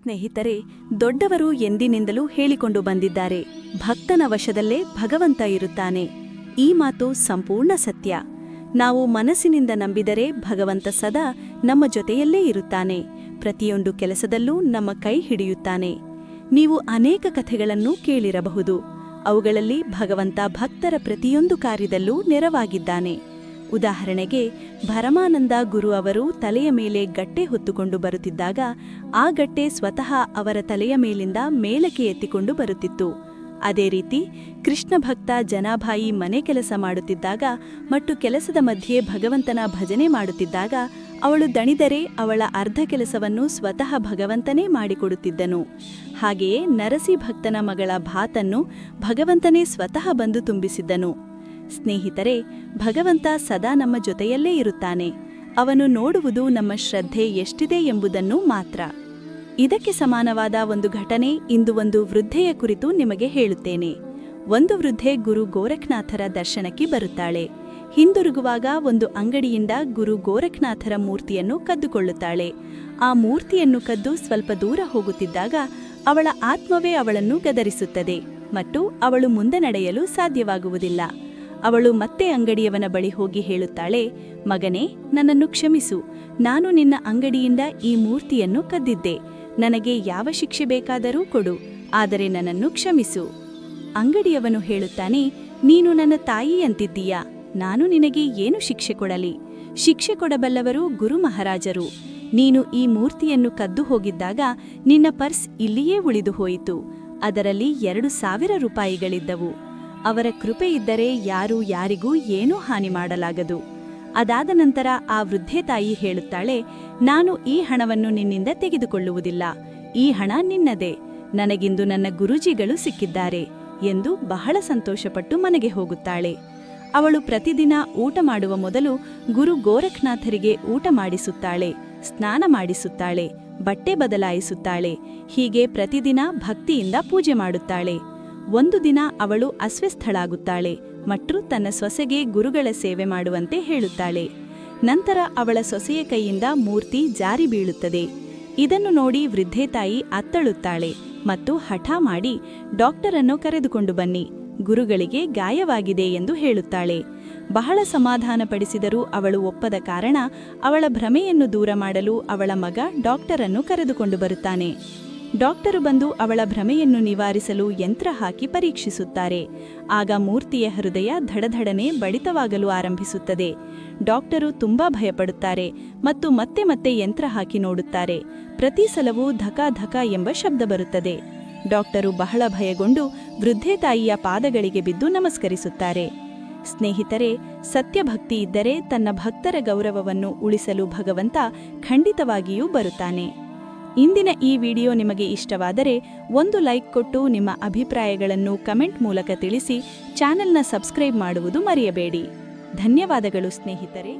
ಸ್ನೇಹಿತರೆ, ದೊಡ್ಡವರು ಎಂದಿನಿಂದಲೂ ಹೇಳಿಕೊಂಡು ಬಂದಿದ್ದಾರೆ, ಭಕ್ತನ ವಶದಲ್ಲೇ ಭಗವಂತ ಇರುತ್ತಾನೆ. ಈ ಮಾತು ಸಂಪೂರ್ಣ ಸತ್ಯ. ನಾವು ಮನಸ್ಸಿನಿಂದ ನಂಬಿದರೆ ಭಗವಂತ ಸದಾ ನಮ್ಮ ಜೊತೆಯಲ್ಲೇ ಇರುತ್ತಾನೆ. ಪ್ರತಿಯೊಂದು ಕೆಲಸದಲ್ಲೂ ನಮ್ಮ ಕೈ ಹಿಡಿಯುತ್ತಾನೆ. ನೀವು ಅನೇಕ ಕಥೆಗಳನ್ನು ಕೇಳಿರಬಹುದು. ಅವುಗಳಲ್ಲಿ ಭಗವಂತ ಭಕ್ತರ ಪ್ರತಿಯೊಂದು ಕಾರ್ಯದಲ್ಲೂ ನೆರವಾಗಿದ್ದಾನೆ. ಉದಾಹರಣೆಗೆ, ಭರಮಾನಂದ ಗುರು ಅವರು ತಲೆಯ ಮೇಲೆ ಗಟ್ಟೆ ಹೊತ್ತುಕೊಂಡು ಬರುತ್ತಿದ್ದಾಗ ಆ ಗಟ್ಟೆ ಸ್ವತಃ ಅವರ ತಲೆಯ ಮೇಲಿಂದ ಮೇಲಕ್ಕೆ ಎತ್ತಿಕೊಂಡು ಬರುತ್ತಿತ್ತು. ಅದೇ ರೀತಿ ಕೃಷ್ಣ ಭಕ್ತ ಜನಾಭಾಯಿ ಮನೆ ಕೆಲಸ ಮಾಡುತ್ತಿದ್ದಾಗ ಮತ್ತು ಕೆಲಸದ ಮಧ್ಯೆ ಭಗವಂತನ ಭಜನೆ ಮಾಡುತ್ತಿದ್ದಾಗ ಅವಳು ದಣಿದರೆ ಅವಳ ಅರ್ಧ ಕೆಲಸವನ್ನು ಸ್ವತಃ ಭಗವಂತನೇ ಮಾಡಿಕೊಡುತ್ತಿದ್ದನು. ಹಾಗೆಯೇ ನರಸಿ ಭಕ್ತನ ಮಗಳ ಭಾತನ್ನು ಭಗವಂತನೇ ಸ್ವತಃ ಬಂದು ತುಂಬಿಸಿದ್ದನು. ಸ್ನೇಹಿತರೆ, ಭಗವಂತ ಸದಾ ನಮ್ಮ ಜೊತೆಯಲ್ಲೇ ಇರುತ್ತಾನೆ. ಅವನು ನೋಡುವುದು ನಮ್ಮ ಶ್ರದ್ಧೆ ಎಷ್ಟಿದೆ ಎಂಬುದನ್ನು ಮಾತ್ರ. ಇದಕ್ಕೆ ಸಮಾನವಾದ ಒಂದು ಘಟನೆ ಇಂದು ಒಂದು ವೃದ್ಧೆಯ ಕುರಿತು ನಿಮಗೆ ಹೇಳುತ್ತೇನೆ. ಒಂದು ವೃದ್ಧೆ ಗುರು ಗೋರಖ್ನಾಥರ ದರ್ಶನಕ್ಕೆ ಬರುತ್ತಾಳೆ. ಹಿಂದಿರುಗುವಾಗ ಒಂದು ಅಂಗಡಿಯಿಂದ ಗುರು ಗೋರಖ್ನಾಥರ ಮೂರ್ತಿಯನ್ನು ಕದ್ದುಕೊಳ್ಳುತ್ತಾಳೆ. ಆ ಮೂರ್ತಿಯನ್ನು ಕದ್ದು ಸ್ವಲ್ಪ ದೂರ ಹೋಗುತ್ತಿದ್ದಾಗ ಅವಳ ಆತ್ಮವೇ ಅವಳನ್ನು ಗದರಿಸುತ್ತದೆ ಮತ್ತು ಅವಳು ಮುಂದೆ ನಡೆಯಲು ಸಾಧ್ಯವಾಗುವುದಿಲ್ಲ. ಅವಳು ಮತ್ತೆ ಅಂಗಡಿಯವನ ಬಳಿ ಹೋಗಿ ಹೇಳುತ್ತಾಳೆ, ಮಗನೇ, ನನ್ನನ್ನು ಕ್ಷಮಿಸು. ನಾನು ನಿನ್ನ ಅಂಗಡಿಯಿಂದ ಈ ಮೂರ್ತಿಯನ್ನು ಕದ್ದಿದ್ದೆ. ನನಗೆ ಯಾವ ಶಿಕ್ಷೆ ಬೇಕಾದರೂ ಕೊಡು, ಆದರೆ ನನ್ನನ್ನು ಕ್ಷಮಿಸು. ಅಂಗಡಿಯವನು ಹೇಳುತ್ತಾನೆ, ನೀನು ನನ್ನ ತಾಯಿ ಅಂತಿದ್ದೀಯಾ? ನಾನು ನಿನಗೆ ಏನು ಶಿಕ್ಷೆ ಕೊಡಲಿ? ಶಿಕ್ಷೆ ಕೊಡಬಲ್ಲವರು ಗುರು ಮಹಾರಾಜರು. ನೀನು ಈ ಮೂರ್ತಿಯನ್ನು ಕದ್ದು ಹೋಗಿದ್ದಾಗ ನಿನ್ನ ಪರ್ಸ್ ಇಲ್ಲಿಯೇ ಉಳಿದು ಹೋಯಿತು. ಅದರಲ್ಲಿ 2,000 ರೂಪಾಯಿಗಳಿದ್ದವು. ಅವರ ಕೃಪೆ ಇದ್ದರೆ ಯಾರೂ ಯಾರಿಗೂ ಏನೂ ಹಾನಿ ಮಾಡಲಾಗದು. ಅದಾದ ನಂತರ ಆ ವೃದ್ಧೆ ತಾಯಿ ಹೇಳುತ್ತಾಳೆ, ನಾನು ಈ ಹಣವನ್ನು ನಿನ್ನಿಂದ ತೆಗೆದುಕೊಳ್ಳುವುದಿಲ್ಲ. ಈ ಹಣ ನಿನ್ನದೇ. ನನಗಿಂದು ನನ್ನ ಗುರೂಜಿಗಳು ಸಿಕ್ಕಿದ್ದಾರೆ ಎಂದು ಬಹಳ ಸಂತೋಷಪಟ್ಟು ಮನೆಗೆ ಹೋಗುತ್ತಾಳೆ. ಅವಳು ಪ್ರತಿದಿನ ಊಟ ಮಾಡುವ ಮೊದಲು ಗುರು ಗೋರಖ್ನಾಥರಿಗೆ ಊಟ ಮಾಡಿಸುತ್ತಾಳೆ, ಸ್ನಾನ ಮಾಡಿಸುತ್ತಾಳೆ, ಬಟ್ಟೆ ಬದಲಾಯಿಸುತ್ತಾಳೆ. ಹೀಗೆ ಪ್ರತಿದಿನ ಭಕ್ತಿಯಿಂದ ಪೂಜೆ ಮಾಡುತ್ತಾಳೆ. ಒಂದು ದಿನ ಅವಳು ಅಸ್ವಸ್ಥಳಾಗುತ್ತಾಳೆ ಮತ್ತು ತನ್ನ ಸೊಸೆಗೆ ಗುರುಗಳ ಸೇವೆ ಮಾಡುವಂತೆ ಹೇಳುತ್ತಾಳೆ. ನಂತರ ಅವಳ ಸೊಸೆಯ ಕೈಯಿಂದ ಮೂರ್ತಿ ಜಾರಿ ಬೀಳುತ್ತದೆ. ಇದನ್ನು ನೋಡಿ ವೃದ್ಧೆ ತಾಯಿ ಅತ್ತಳುತ್ತಾಳೆ ಮತ್ತು ಹಠ ಮಾಡಿ, ಡಾಕ್ಟರನ್ನು ಕರೆದುಕೊಂಡು ಬನ್ನಿ, ಗುರುಗಳಿಗೆ ಗಾಯವಾಗಿದೆ ಎಂದು ಹೇಳುತ್ತಾಳೆ. ಬಹಳ ಸಮಾಧಾನಪಡಿಸಿದರೂ ಅವಳು ಒಪ್ಪದ ಕಾರಣ ಅವಳ ಭ್ರಮೆಯನ್ನು ದೂರ ಮಾಡಲು ಅವಳ ಮಗ ಡಾಕ್ಟರನ್ನು ಕರೆದುಕೊಂಡು ಬರುತ್ತಾನೆ. ಡಾಕ್ಟರು ಬಂದು ಅವಳ ಭ್ರಮೆಯನ್ನು ನಿವಾರಿಸಲು ಯಂತ್ರ ಹಾಕಿ ಪರೀಕ್ಷಿಸುತ್ತಾರೆ. ಆಗ ಮೂರ್ತಿಯ ಹೃದಯ ಧಡಧಡನೆ ಬಡಿತವಾಗಲು ಆರಂಭಿಸುತ್ತದೆ. ಡಾಕ್ಟರು ತುಂಬಾ ಭಯಪಡುತ್ತಾರೆ ಮತ್ತು ಮತ್ತೆ ಮತ್ತೆ ಯಂತ್ರ ಹಾಕಿ ನೋಡುತ್ತಾರೆ. ಪ್ರತಿ ಸಲವೂ ಧಕ ಧಕ ಎಂಬ ಶಬ್ದ ಬರುತ್ತದೆ. ಡಾಕ್ಟರು ಬಹಳ ಭಯಗೊಂಡು ವೃದ್ಧೆ ತಾಯಿಯ ಪಾದಗಳಿಗೆ ಬಿದ್ದು ನಮಸ್ಕರಿಸುತ್ತಾರೆ. ಸ್ನೇಹಿತರೆ, ಸತ್ಯಭಕ್ತಿ ಇದ್ದರೆ ತನ್ನ ಭಕ್ತರ ಗೌರವವನ್ನು ಉಳಿಸಲು ಭಗವಂತ ಖಂಡಿತವಾಗಿಯೂ ಬರುತ್ತಾನೆ. ಇಂದಿನ ಈ ವಿಡಿಯೋ ನಿಮಗೆ ಇಷ್ಟವಾದರೆ ಒಂದು ಲೈಕ್ ಕೊಟ್ಟು ನಿಮ್ಮ ಅಭಿಪ್ರಾಯಗಳನ್ನು ಕಮೆಂಟ್ ಮೂಲಕ ತಿಳಿಸಿ. ಚಾನೆಲ್ನ ಸಬ್ಸ್ಕ್ರೈಬ್ ಮಾಡುವುದು ಮರೆಯಬೇಡಿ. ಧನ್ಯವಾದಗಳು ಸ್ನೇಹಿತರೆ.